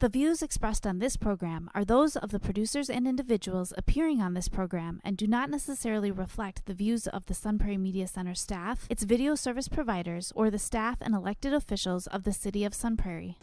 The views expressed on this program are those of the producers and individuals appearing on this program and do not necessarily reflect the views of the Sun Prairie Media Center staff, its video service providers, or the staff and elected officials of the City of Sun Prairie.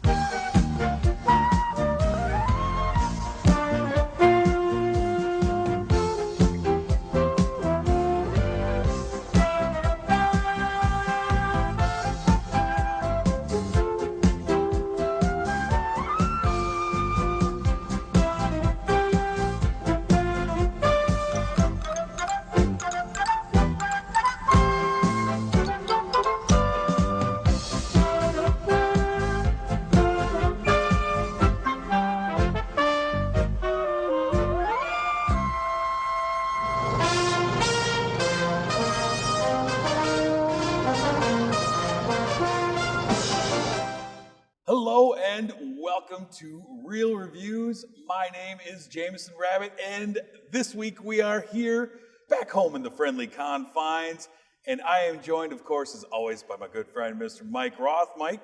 Hello and welcome to Real Reviews. My name is Jameson Rabbit, and this week we are here back home in the friendly confines, and I am joined, of course, as always, by my good friend, Mr. Mike Roth. Mike.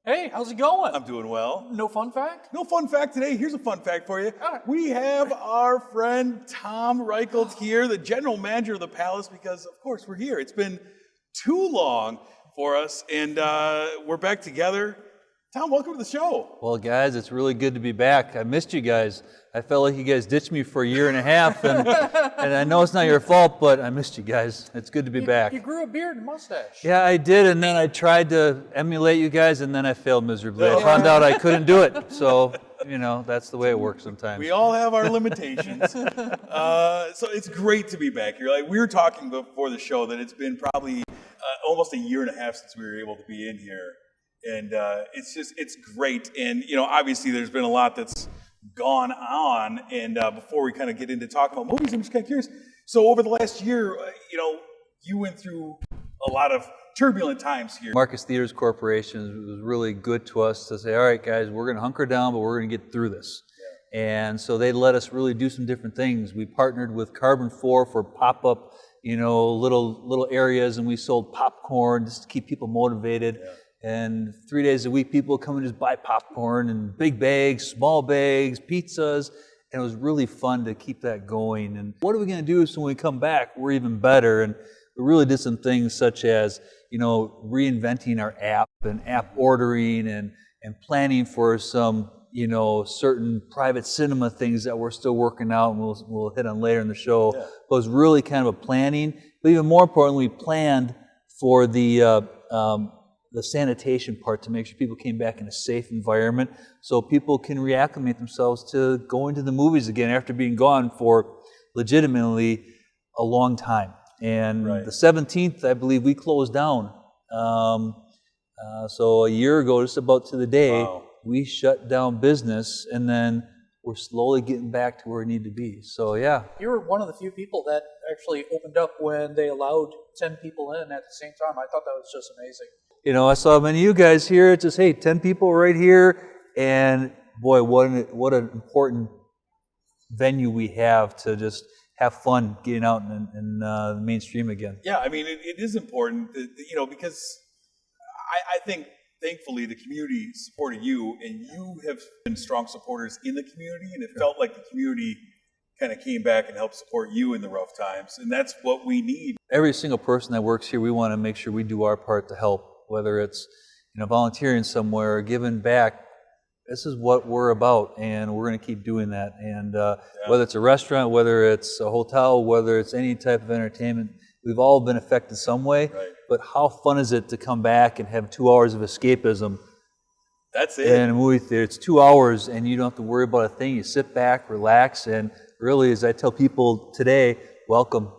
Hey, how's it going? I'm doing well. No fun fact? No fun fact today. Here's a fun fact for you. All right. We have our friend Tom Reichelt here, the general manager of the Palace, because, of course, we're here. It's been too long for us, and we're back together. Tom, welcome to the show. Well, guys, it's really good to be back. I missed you guys. I felt like you guys ditched me for a year and a half, and I know it's not your fault, but I missed you guys. It's good to be back. You grew a beard and mustache. Yeah, I did, and then I tried to emulate you guys, and then I failed miserably. I found out I couldn't do it, so, you know, that's the way it works sometimes. We all have our limitations. So it's great to be back here. Like we were talking before the show that it's been probably almost a year and a half since we were able to be in here. And it's great. And, you know, obviously there's been a lot that's gone on. And before we kind of get into talking about movies, I'm just kind of curious. So over the last year, you know, you went through a lot of turbulent times here. Marcus Theaters Corporation was really good to us to say, all right, guys, we're going to hunker down, but we're going to get through this. Yeah. And so they let us really do some different things. We partnered with Carbon 4 for pop-up, you know, little areas, and we sold popcorn just to keep people motivated. Yeah. And 3 days a week, people come and just buy popcorn and big bags, small bags, pizzas. And it was really fun to keep that going. And what are we going to do so when we come back, we're even better? And we really did some things such as, you know, reinventing our app and app ordering and planning for some, you know, certain private cinema things that we're still working out and we'll hit on later in the show. Yeah. But it was really kind of a planning. But even more importantly, we planned for the sanitation part to make sure people came back in a safe environment so people can reacclimate themselves to going to the movies again after being gone for legitimately a long time. And the 17th, I believe, we closed down. So a year ago, just about to the day, we shut down business, and then we're slowly getting back to where we need to be. So, yeah. You were one of the few people that actually opened up when they allowed 10 people in at the same time. I thought that was just amazing. You know, I saw many of you guys here. It's just, hey, 10 people right here. And boy, what an important venue we have to just have fun getting out in the mainstream again. Yeah, I mean, it is important, that, you know, because I think, thankfully, the community supported you, and you have been strong supporters in the community, and it felt like the community kind of came back and helped support you in the rough times, and that's what we need. Every single person that works here, we want to make sure we do our part to help. Whether it's, you know, volunteering somewhere or giving back, this is what we're about, and we're going to keep doing that. And whether it's a restaurant, whether it's a hotel, whether it's any type of entertainment, we've all been affected some way. Right. But how fun is it to come back and have 2 hours of escapism? That's it. In a movie theater, it's 2 hours, and you don't have to worry about a thing. You sit back, relax, and really, as I tell people today, welcome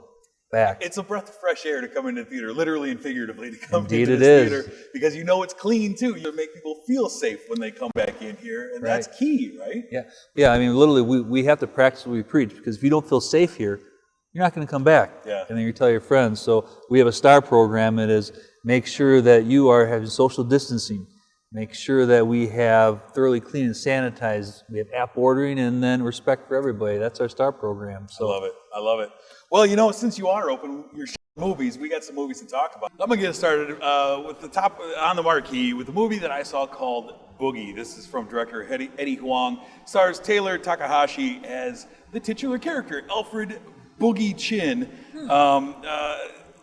back. It's a breath of fresh air to come into the theater, literally and figuratively to come Indeed into it the is. theater, because you know it's clean too. You make people feel safe when they come back in here, and that's key, right? Yeah. I mean, literally, we have to practice what we preach, because if you don't feel safe here, you're not going to come back. Yeah. And then you tell your friends. So we have a STAR program that is make sure that you are having social distancing. Make sure that we have thoroughly clean and sanitized. We have app ordering, and then respect for everybody. That's our STAR program. So. I love it. Well, you know, since you are open, you're movies. We got some movies to talk about. I'm gonna get started with the top on the marquee with the movie that I saw called Boogie. This is from director Eddie Huang. Stars Taylor Takahashi as the titular character, Alfred Boogie Chin.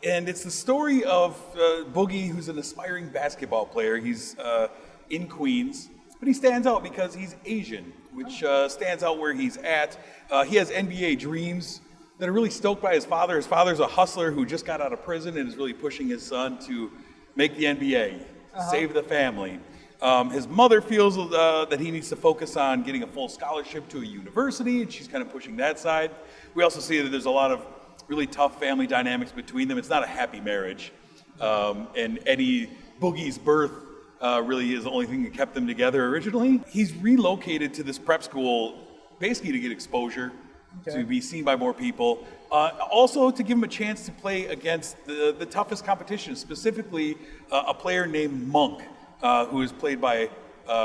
And it's the story of Boogie, who's an aspiring basketball player. He's in Queens, but he stands out because he's Asian, which stands out where he's at. He has NBA dreams that are really stoked by his father. His father's a hustler who just got out of prison and is really pushing his son to make the NBA, save the family. His mother feels that he needs to focus on getting a full scholarship to a university, and she's kind of pushing that side. We also see that there's a lot of really tough family dynamics between them. It's not a happy marriage. And Eddie Boogie's birth really is the only thing that kept them together originally. He's relocated to this prep school basically to get exposure, to be seen by more people. Also to give him a chance to play against the toughest competition, specifically a player named Monk, who is played by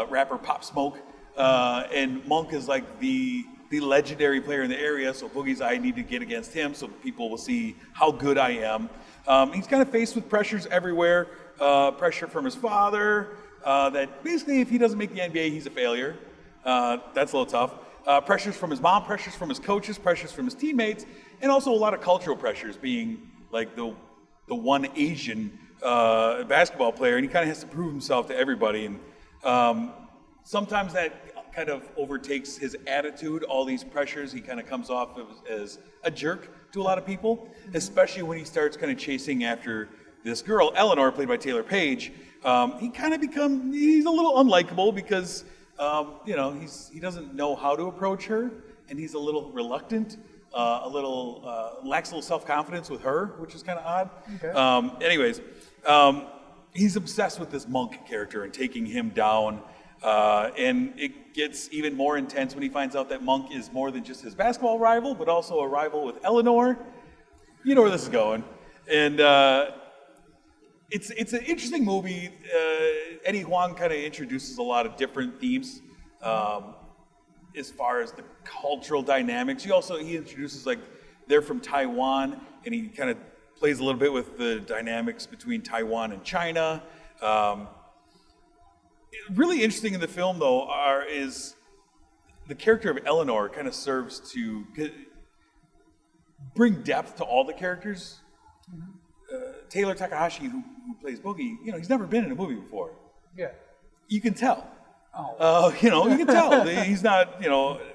rapper Pop Smoke. And Monk is like the legendary player in the area, so Boogie's I need to get against him so people will see how good I am. He's kind of faced with pressures everywhere. Pressure from his father, that basically if he doesn't make the NBA, he's a failure. That's a little tough. Pressures from his mom, pressures from his coaches, pressures from his teammates, and also a lot of cultural pressures, being like the one Asian basketball player, and he kind of has to prove himself to everybody. And sometimes that kind of overtakes his attitude, all these pressures. He kind of comes off as a jerk to a lot of people, especially when he starts kind of chasing after this girl, Eleanor, played by Taylor Page. He kind of he's a little unlikable because, he doesn't know how to approach her, and he's a little reluctant, lacks a little self-confidence with her, which is kind of odd. Okay. He's obsessed with this Monk character and taking him down. And it gets even more intense when he finds out that Monk is more than just his basketball rival, but also a rival with Eleanor. You know where this is going. And it's an interesting movie. Eddie Huang kind of introduces a lot of different themes as far as the cultural dynamics. He introduces, like, they're from Taiwan, and he kind of plays a little bit with the dynamics between Taiwan and China. Really interesting in the film, though, is the character of Eleanor kind of serves to bring depth to all the characters. Taylor Takahashi, who plays Boogie, he's never been in a movie before. Yeah. You can tell. Oh. You can tell. He's not,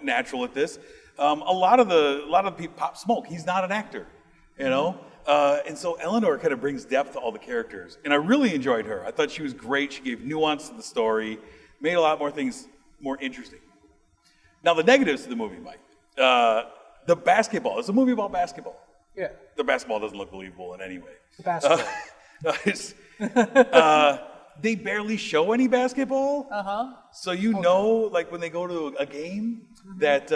natural at this. A lot of the people, Pop Smoke, he's not an actor, and so Eleanor kind of brings depth to all the characters. And I really enjoyed her. I thought she was great. She gave nuance to the story, made a lot more things more interesting. Now, the negatives to the movie, Mike. The basketball. It's a movie about basketball. Yeah. The basketball doesn't look believable in any way. The basketball. They barely show any basketball. So like when they go to a game that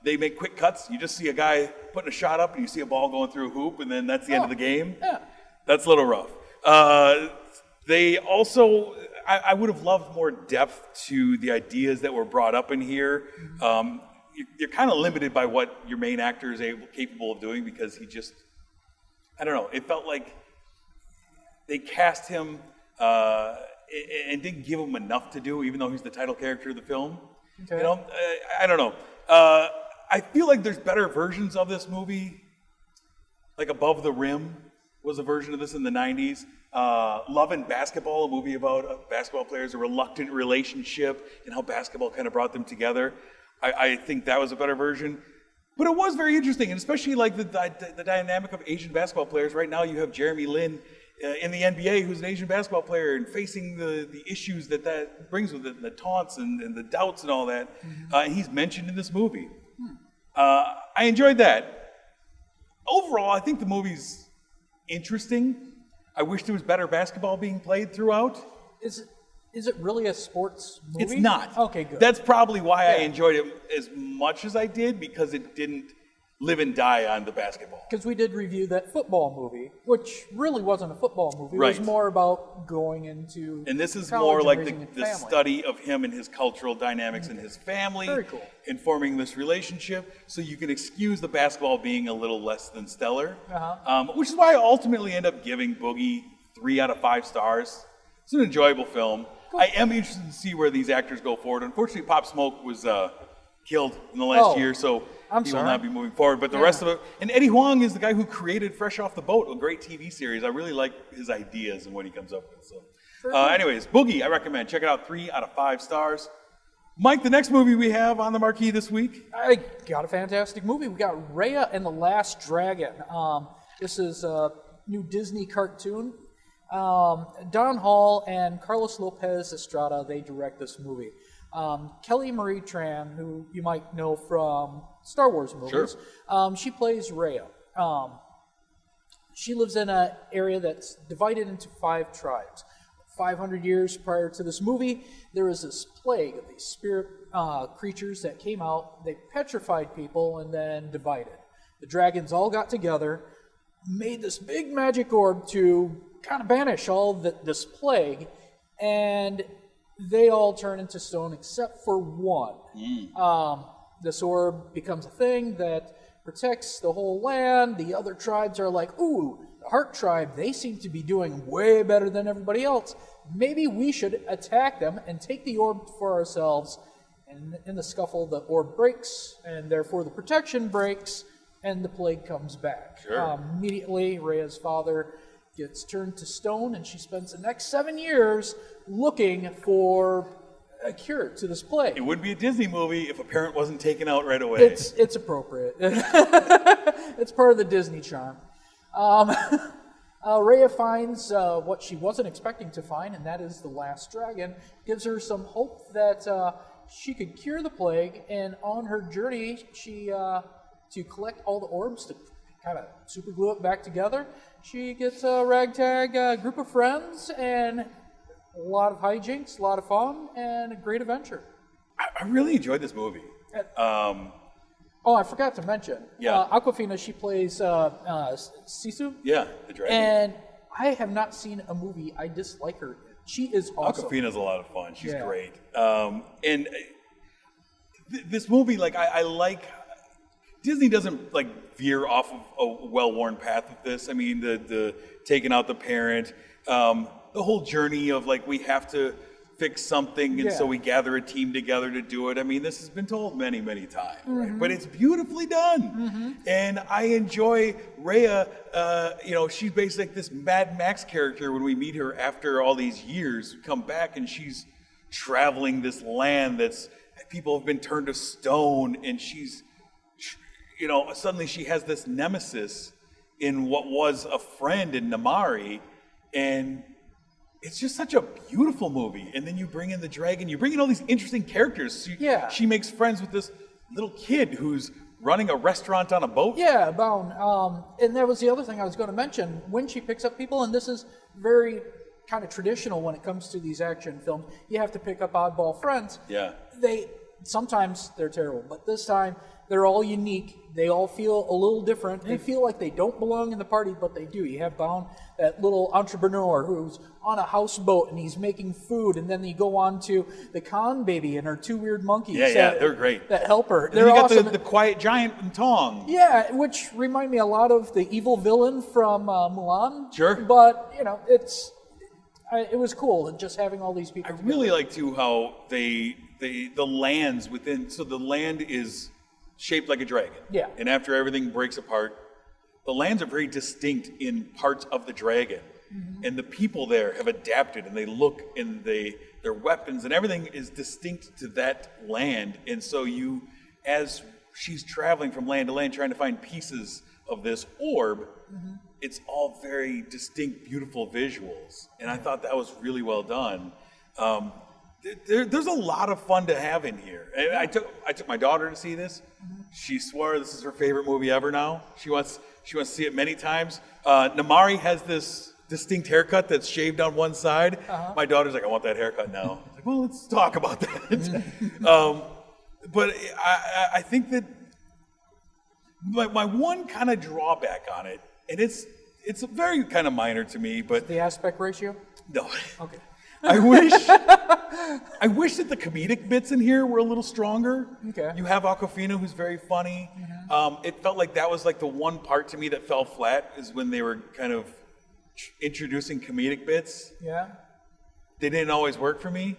they make quick cuts. You just see a guy putting a shot up and you see a ball going through a hoop, and then that's the end of the game. Yeah. That's a little rough. They also, I would have loved more depth to the ideas that were brought up in here. You're kind of limited by what your main actor is capable of doing, because he just, I don't know, it felt like they cast him and didn't give him enough to do, even though he's the title character of the film. Okay. I don't know. I feel like there's better versions of this movie. Like Above the Rim was a version of this in the 90s. Love and Basketball, a movie about basketball players, a reluctant relationship, and how basketball kind of brought them together. I think that was a better version. But it was very interesting, and especially like the dynamic of Asian basketball players. Right now you have Jeremy Lin in the NBA, who's an Asian basketball player, and facing the issues that brings with it, and the taunts and the doubts and all that. And he's mentioned in this movie. I enjoyed that. Overall, I think the movie's interesting. I wish there was better basketball being played throughout. Is it really a sports movie? It's not. Okay, good. That's probably why I enjoyed it as much as I did, because it didn't live and die on the basketball. Because we did review that football movie, which really wasn't a football movie. Right. It was more about going into And this is more like the study of him and his cultural dynamics and his family. Very cool. And forming this relationship. So you can excuse the basketball being a little less than stellar. Which is why I ultimately end up giving Boogie 3 out of 5 stars. It's an enjoyable film. I am interested to see where these actors go forward. Unfortunately, Pop Smoke was killed in the last year, so he will not be moving forward. But the rest of it, and Eddie Huang is the guy who created Fresh Off the Boat, a great TV series. I really like his ideas and what he comes up with. So, anyways, Boogie, I recommend. Check it out. 3 out of 5 stars. Mike, the next movie we have on the marquee this week. I got a fantastic movie. We got Raya and the Last Dragon. This is a new Disney cartoon. Don Hall and Carlos Lopez Estrada, they direct this movie. Kelly Marie Tran, who you might know from Star Wars movies, she plays Raya. She lives in an area that's divided into 5 tribes. 500 years prior to this movie, there was this plague of these spirit creatures that came out. They petrified people and then divided. The dragons all got together, made this big magic orb to kind of banish all this plague, and they all turn into stone except for one. This orb becomes a thing that protects the whole land. The other tribes are like, ooh, the Heart Tribe, they seem to be doing way better than everybody else. Maybe we should attack them and take the orb for ourselves. And in the scuffle, the orb breaks, and therefore the protection breaks, and the plague comes back. Immediately, Raya's father gets turned to stone, and she spends the next 7 years looking for a cure to this plague. It would be a Disney movie if a parent wasn't taken out right away. It's appropriate. It's part of the Disney charm. Raya finds what she wasn't expecting to find, and that is the last dragon. Gives her some hope that she could cure the plague, and on her journey, she to collect all the orbs to kind of super glue it back together, she gets a ragtag group of friends, and a lot of hijinks, a lot of fun, and a great adventure. I really enjoyed this movie. I forgot to mention. Awkwafina, she plays Sisu. Yeah, the dragon. And I have not seen a movie I dislike her in. She is awesome. Awkwafina's a lot of fun. She's great. And this movie, like, I like... Disney doesn't, like, veer off of a well-worn path with this. I mean, the taking out the parent, the whole journey of, like, we have to fix something, and so we gather a team together to do it. I mean, this has been told many, many times, right? But it's beautifully done. And I enjoy Raya. She's basically like this Mad Max character when we meet her after all these years. We come back, and she's traveling this land that's people have been turned to stone, and she's, suddenly she has this nemesis in what was a friend in Namari, and it's just such a beautiful movie. And then you bring in the dragon, you bring in all these interesting characters. She makes friends with this little kid who's running a restaurant on a boat. Yeah, Bound. And that was the other thing I was going to mention. When she picks up people, and this is very kind of traditional when it comes to these action films, you have to pick up oddball friends. Yeah. Sometimes they're terrible, but this time they're all unique. They all feel a little different. They feel like they don't belong in the party, but they do. You have Bound, that little entrepreneur who's on a houseboat and he's making food, and then you go on to the Khan baby and her 2 weird monkeys. They're great. That help her. They're awesome. The quiet giant and Tong. Yeah, which remind me a lot of the evil villain from Mulan. Sure. But, it was cool just having all these people together. Really like, too, how the lands within, so the land is shaped like a dragon. Yeah. And after everything breaks apart, the lands are very distinct in parts of the dragon. And the people there have adapted, and they look, and their weapons and everything is distinct to that land. And so as she's traveling from land to land trying to find pieces of this orb, it's all very distinct, beautiful visuals. And I thought that was really well done. There's a lot of fun to have in here. And I took my daughter to see this. She swore this is her favorite movie ever now. She wants to see it many times. Namari has this distinct haircut that's shaved on one side. My daughter's like, I want that haircut now. I was like, well, let's talk about that. But I think that my one kind of drawback on it, and it's very kind of minor to me, but the aspect ratio? No. Okay. I wish that the comedic bits in here were a little stronger. Okay. You have Awkwafina, who's very funny. It felt like that was like the one part to me that fell flat, is when they were kind of introducing comedic bits. Yeah. they didn't always work for me.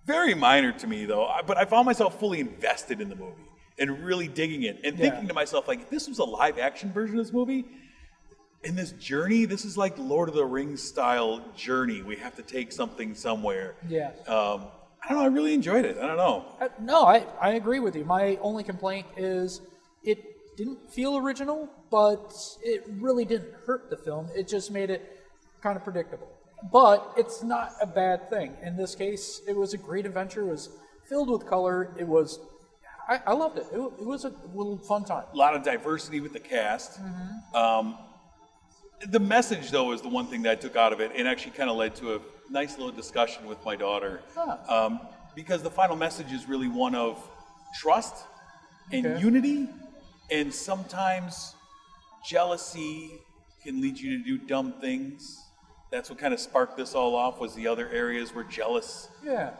Very minor to me, though. But I found myself fully invested in the movie and really digging it and thinking to myself, like, if this was a live-action version of this movie, in this journey, this is like Lord of the Rings style journey. We have to take something somewhere. Yeah. I don't know. I really enjoyed it. I don't know. No, I agree with you. My only complaint is it didn't feel original, but it really didn't hurt the film. It just made it kind of predictable. But it's not a bad thing. In this case, it was a great adventure. It was filled with color. It was, I loved it. It was a little fun time. A lot of diversity with the cast. The message, though, is the one thing that I took out of it, and actually kind of led to a nice little discussion with my daughter. Because the final message is really one of trust and unity, and sometimes jealousy can lead you to do dumb things. That's what kind of sparked this all off, was the other areas were jealous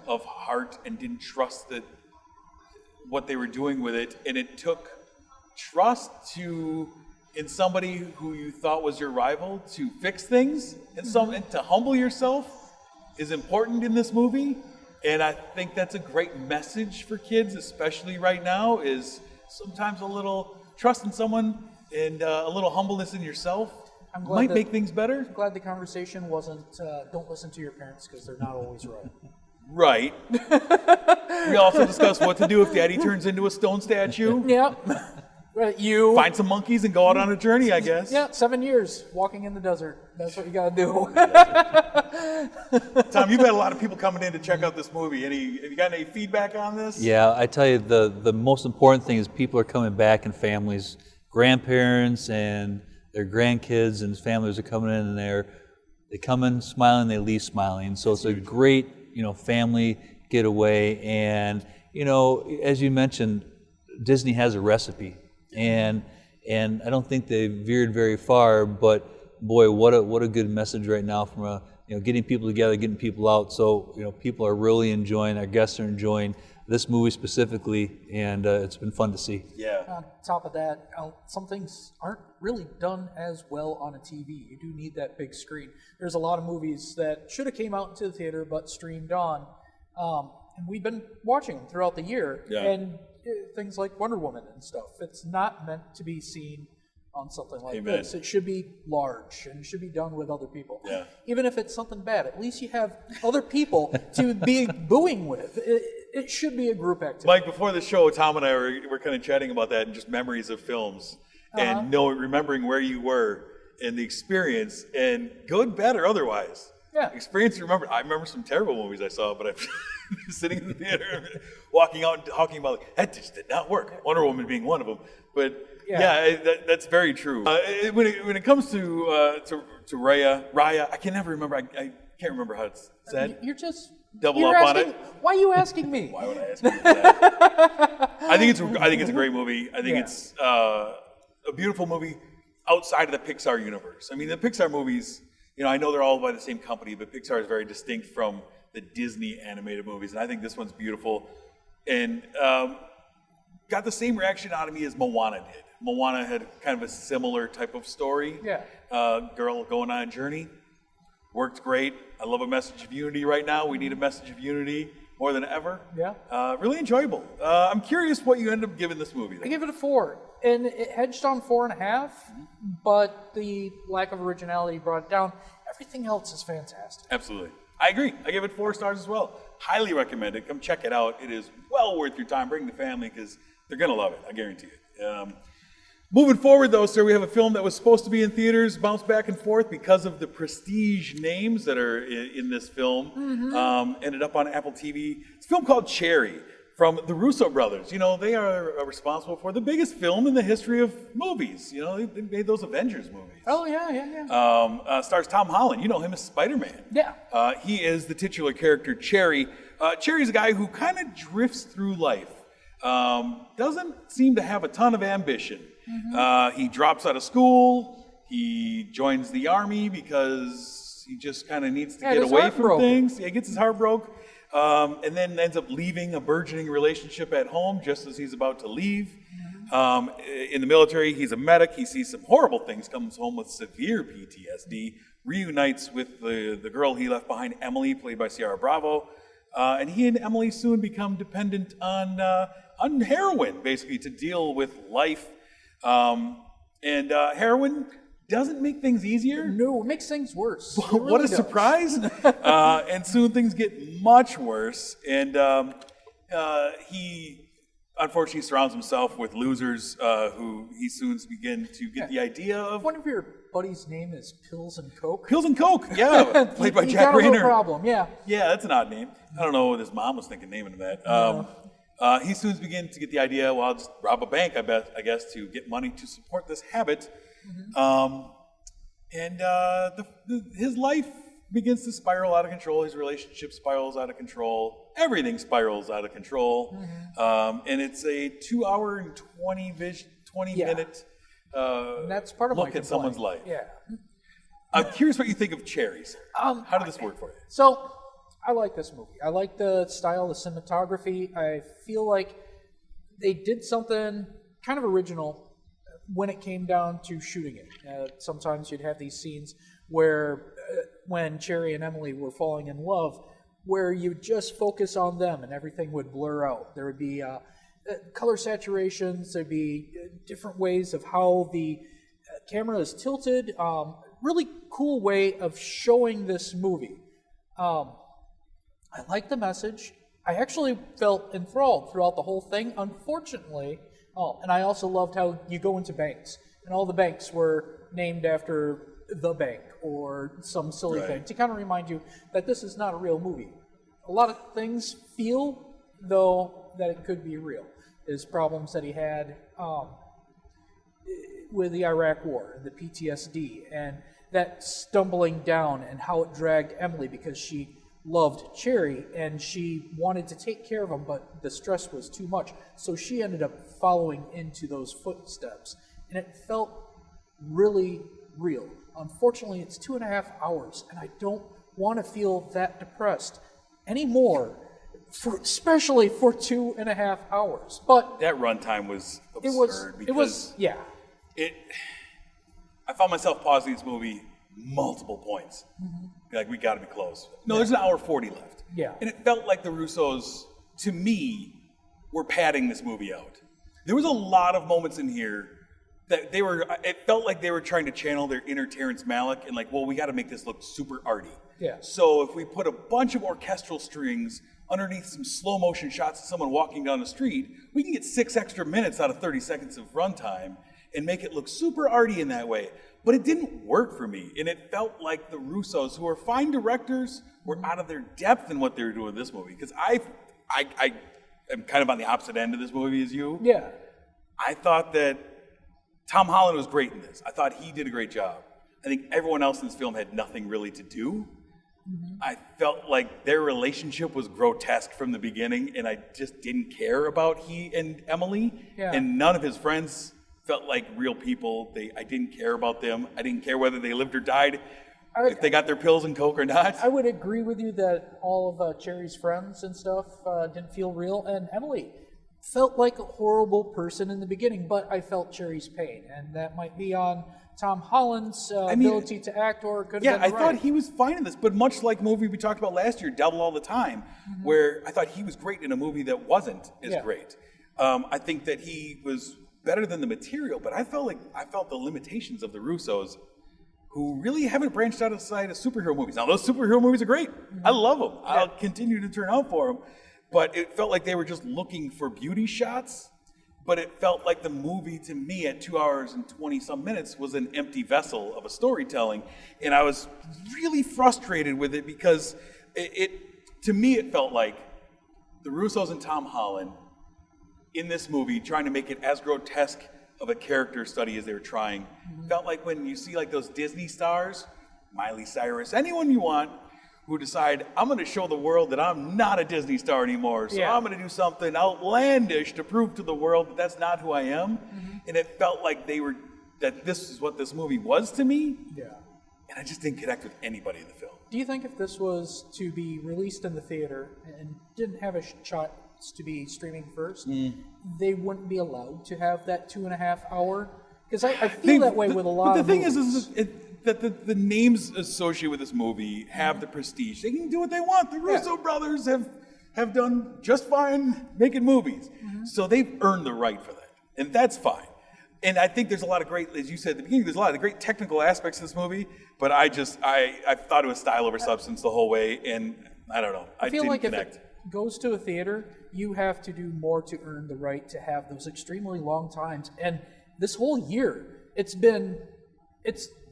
of heart and didn't trust that what they were doing with it. And it took trust in somebody who you thought was your rival to fix things, and to humble yourself is important in this movie. And I think that's a great message for kids, especially right now, is sometimes a little trust in someone and a little humbleness in yourself might make things better. I'm glad the conversation wasn't, don't listen to your parents because they're not always right. Right. We also discussed what to do if Daddy turns into a stone statue. Yeah. You find some monkeys and go out on a journey, I guess. Yeah, 7 years walking in the desert. That's what you got to do. Tom, you've had a lot of people coming in to check out this movie. Have you got any feedback on this? Yeah, I tell you, the most important thing is people are coming back in families. Grandparents and their grandkids and families are coming in, and they come in smiling, they leave smiling. So it's a great, family getaway. And as you mentioned, Disney has a recipe. And I don't think they veered very far, but boy, what a good message right now from getting people together, getting people out. So people are really enjoying, our guests are enjoying this movie specifically, and it's been fun to see. Yeah. On top of that, some things aren't really done as well on a TV. You do need that big screen. There's a lot of movies that should have came out into the theater but streamed on, and we've been watching them throughout the year. Yeah. And things like Wonder Woman and stuff. It's not meant to be seen on something like this. It should be large and it should be done with other people. Yeah. Even if it's something bad, at least you have other people to be booing with. It should be a group activity. Mike, before the show, Tom and I were kind of chatting about that and just memories of films and remembering where you were in the experience, and good, bad, or otherwise. Yeah. Experience you remember. I remember some terrible movies I saw, but I'm sitting in the theater, walking out and talking about, like, that just did not work. Wonder Woman being one of them. But that's very true. When it comes to Raya, I can never remember. I can't remember how it's said. You're just double up on it. Why are you asking me? Why would I ask you that? I think it's a great movie. I think it's a beautiful movie outside of the Pixar universe. I mean, the Pixar movies, I know they're all by the same company, but Pixar is very distinct from the Disney animated movies, and I think this one's beautiful. And got the same reaction out of me as Moana did. Moana had kind of a similar type of story. Yeah. Girl going on a journey. Worked great. I love a message of unity right now. We need a message of unity more than ever. Yeah. Really enjoyable. I'm curious what you end up giving this movie. I give it a 4. And it hedged on 4.5, but the lack of originality brought it down. Everything else is fantastic. Absolutely. I agree. I give it 4 stars as well. Highly recommend it. Come check it out. It is well worth your time. Bring the family because they're going to love it. I guarantee it. Moving forward, though, sir, we have a film that was supposed to be in theaters, bounced back and forth because of the prestige names that are in this film. Ended up on Apple TV. It's a film called Cherry from the Russo brothers. They are responsible for the biggest film in the history of movies. They made those Avengers movies. Oh, yeah. Stars Tom Holland. You know him as Spider-Man. Yeah. He is the titular character, Cherry. Cherry's a guy who kind of drifts through life. Doesn't seem to have a ton of ambition. He drops out of school. He joins the army because he just kind of needs to get away from things. He gets his heart broke. And then ends up leaving a burgeoning relationship at home just as he's about to leave. In the military, he's a medic. He sees some horrible things, comes home with severe PTSD, reunites with the girl he left behind, Emily, played by Ciara Bravo. And he and Emily soon become dependent on heroin, basically, to deal with life. And heroin doesn't make things easier. No, it makes things worse. What a surprise. And soon things get much worse. And he unfortunately surrounds himself with losers who he soon begins to get the idea of. One of your buddies' name is Pills and Coke. Pills and Coke, yeah, played by Jack Rayner. No problem, yeah. Yeah, that's an odd name. I don't know what his mom was thinking naming him that. He soon begins to get the idea, well, I'll just rob a bank, I guess, to get money to support this habit. His life begins to spiral out of control. His relationship spirals out of control. Everything spirals out of control. And it's a 2 hour and 20 minute that's part of look at someone's life. Yeah. I'm curious what you think of Cherries. How did this work for you? So, I like this movie. I like the style, the cinematography. I feel like they did something kind of original when it came down to shooting it. Sometimes you'd have these scenes where when Cherry and Emily were falling in love, where you just focus on them and everything would blur out. There would be color saturations, there'd be different ways of how the camera is tilted. Really cool way of showing this movie. I like the message. I actually felt enthralled throughout the whole thing. Unfortunately, and I also loved how you go into banks, and all the banks were named after the bank or some silly thing to kind of remind you that this is not a real movie. A lot of things feel, though, that it could be real. There's problems that he had with the Iraq War, the PTSD, and that stumbling down and how it dragged Emily because she loved Cherry and she wanted to take care of him, but the stress was too much. So she ended up following into those footsteps. And it felt really real. Unfortunately, it's 2.5 hours, and I don't want to feel that depressed anymore, especially for 2.5 hours. But that runtime was absurd. I found myself pausing this movie multiple points. Like, we got to be close. No, there's an hour 40 left. Yeah. And it felt like the Russos, to me, were padding this movie out. There was a lot of moments in here that it felt like they were trying to channel their inner Terrence Malick and like, well, we got to make this look super arty. Yeah. So if we put a bunch of orchestral strings underneath some slow motion shots of someone walking down the street, we can get 6 extra minutes out of 30 seconds of runtime and make it look super arty in that way. But it didn't work for me, and it felt like the Russos, who are fine directors, were out of their depth in what they were doing with this movie. Because I am kind of on the opposite end of this movie as you. Yeah. I thought that Tom Holland was great in this. I thought he did a great job. I think everyone else in this film had nothing really to do. I felt like their relationship was grotesque from the beginning, and I just didn't care about he and Emily. Yeah. And none of his friends felt like real people. I didn't care about them. I didn't care whether they lived or died, if they got their pills and Coke or not. I would agree with you that all of Cherry's friends and stuff didn't feel real, and Emily felt like a horrible person in the beginning, but I felt Cherry's pain, and that might be on Tom Holland's ability to act, or it could have been I thought he was fine in this, but much like the movie we talked about last year, Double All the Time, where I thought he was great in a movie that wasn't as great. I think that he was better than the material, but I felt the limitations of the Russos, who really haven't branched out outside of superhero movies. Now, those superhero movies are great. I love them. I'll continue to turn out for them. But it felt like they were just looking for beauty shots. But it felt like the movie, to me, at 2 hours and 20-some minutes, was an empty vessel of a storytelling. And I was really frustrated with it because to me, it felt like the Russos and Tom Holland in this movie, trying to make it as grotesque of a character study as they were trying. Felt like when you see like those Disney stars, Miley Cyrus, anyone you want, who decide, I'm going to show the world that I'm not a Disney star anymore, so I'm going to do something outlandish to prove to the world that that's not who I am. And it felt like that this is what this movie was to me. Yeah. And I just didn't connect with anybody in the film. Do you think if this was to be released in the theater and didn't have a shot to be streaming first, they wouldn't be allowed to have that 2.5 hour? Because I feel that way with a lot of movies. But the thing is that the names associated with this movie have the prestige. They can do what they want. The Russo brothers have done just fine making movies. So they've earned the right for that. And that's fine. And I think there's a lot of great, as you said at the beginning, there's a lot of great technical aspects of this movie, but I thought it was style over substance the whole way, and I don't know. I feel like connect. If it goes to a theater, you have to do more to earn the right to have those extremely long times. And this whole year, it's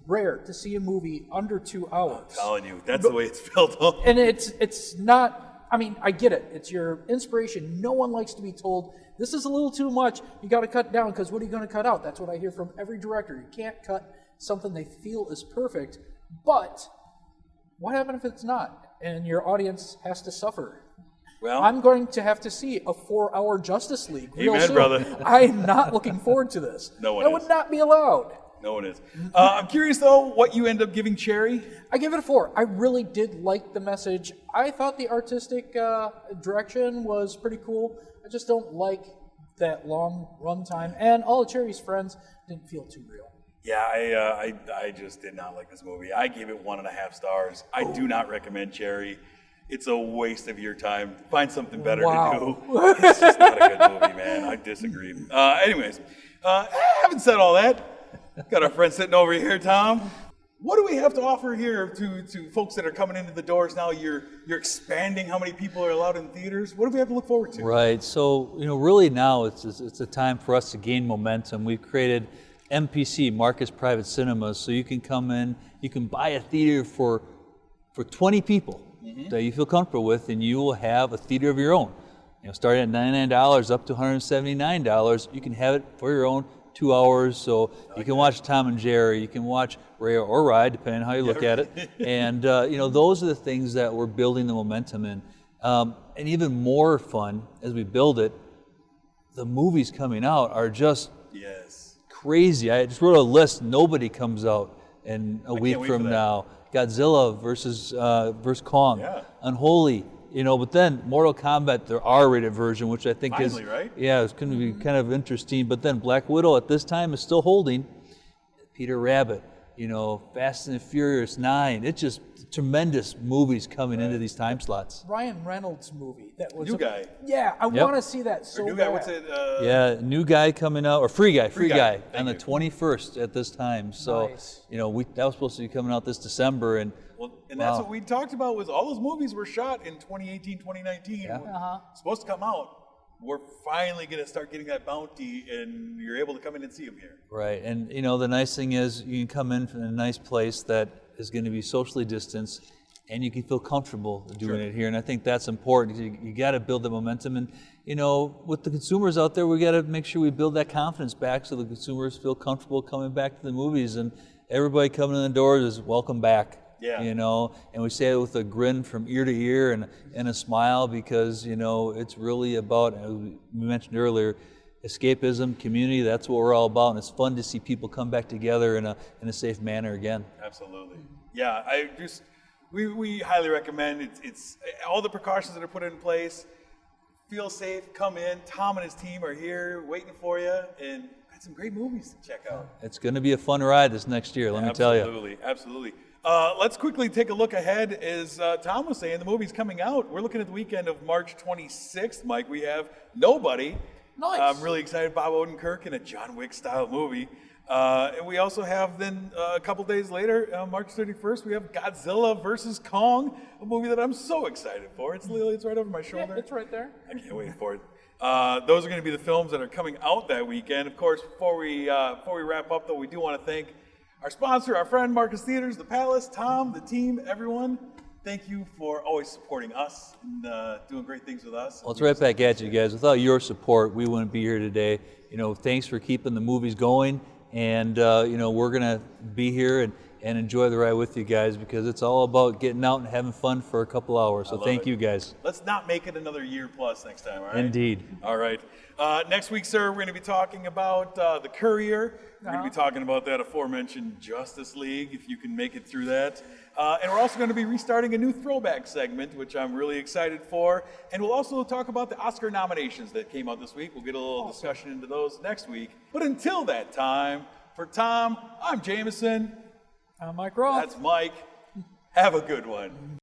rare to see a movie under 2 hours. I'm telling you, that's the way it's built up. And it's not, I mean, I get it. It's your inspiration. No one likes to be told, this is a little too much, you got to cut down, because what are you going to cut out? That's what I hear from every director. You can't cut something they feel is perfect, but what happens if it's not? And your audience has to suffer. Well, I'm going to have to see a 4-hour Justice League real soon. Brother. I'm not looking forward to this. No one That is. would not be allowed. No one is. I'm curious, though, what you end up giving Cherry. I give it a 4. I really did like the message. I thought the artistic direction was pretty cool. I just don't like that long runtime. And all of Cherry's friends didn't feel too real. Yeah, I just did not like this movie. I gave it 1.5 stars. I do not recommend Cherry. It's a waste of your time. Find something better to do. It's just not a good movie, man. I disagree. Anyways, having said all that, got our friend sitting over here, Tom. What do we have to offer here to folks that are coming into the doors now? You're expanding how many people are allowed in theaters. What do we have to look forward to? Right. So, really now it's a time for us to gain momentum. We've created MPC, Marcus Private Cinemas, so you can come in, you can buy a theater for 20 people that you feel comfortable with, and you will have a theater of your own. Starting at $99 up to $179, you can have it for your own 2 hours, so you can watch Tom and Jerry, you can watch Raya or Raya, depending on how you look at it. And those are the things that we're building the momentum in. And even more fun as we build it, the movies coming out are just crazy. I just wrote a list. Nobody comes out in a week from now. Godzilla versus Kong, Unholy. But then Mortal Kombat, the R-rated version, which I think finally, right? Yeah, it's going to be kind of interesting. But then Black Widow at this time is still holding. Peter Rabbit, Fast and Furious 9. It's just tremendous movies coming into these time slots. Ryan Reynolds movie that was New Guy. Yeah, I want to see that so New bad. Guy, what's it? New Guy coming out, or Free Guy on the 21st at this time. So that was supposed to be coming out this December, and that's what we talked about. Was all those movies were shot in 2018, 2019. Supposed to come out. We're finally going to start getting that bounty, and you're able to come in and see them here. Right, and the nice thing is you can come in from a nice place that is going to be socially distanced, and you can feel comfortable doing it here. And I think that's important. You got to build the momentum, and with the consumers out there, we got to make sure we build that confidence back, so the consumers feel comfortable coming back to the movies, and everybody coming in the doors is welcome back. Yeah. And we say it with a grin from ear to ear and a smile, because it's really about, as we mentioned earlier, escapism, community. That's what we're all about, and it's fun to see people come back together in a safe manner again. Absolutely. Yeah, we highly recommend. It's all the precautions that are put in place. Feel safe. Come in. Tom and his team are here waiting for you, and got some great movies to check out. It's going to be a fun ride this next year. Let me tell you. Absolutely. Let's quickly take a look ahead. As Tom was saying, the movie's coming out. We're looking at the weekend of March 26th, Mike. We have Nobody. Nice. I'm really excited. Bob Odenkirk in a John Wick-style movie. And we also have then a couple days later, March 31st, we have Godzilla versus Kong, a movie that I'm so excited for. It's right over my shoulder. Yeah, it's right there. I can't wait for it. Those are going to be the films that are coming out that weekend. Of course, before we wrap up, though, we do want to thank our sponsor, our friend, Marcus Theaters, the Palace, Tom, the team, everyone. Thank you for always supporting us and doing great things with us. Well, it's right back at you guys. Without your support, we wouldn't be here today. Thanks for keeping the movies going, and we're gonna be here and enjoy the ride with you guys, because it's all about getting out and having fun for a couple hours. So thank you guys. Let's not make it another year plus next time, all right? Indeed. All right. Next week, sir, we're going to be talking about The Courier. We're going to be talking about that aforementioned Justice League, if you can make it through that. And we're also going to be restarting a new throwback segment, which I'm really excited for. And we'll also talk about the Oscar nominations that came out this week. We'll get a little discussion into those next week. But until that time, for Tom, I'm Jameson. I'm Mike Roth. That's Mike. Have a good one.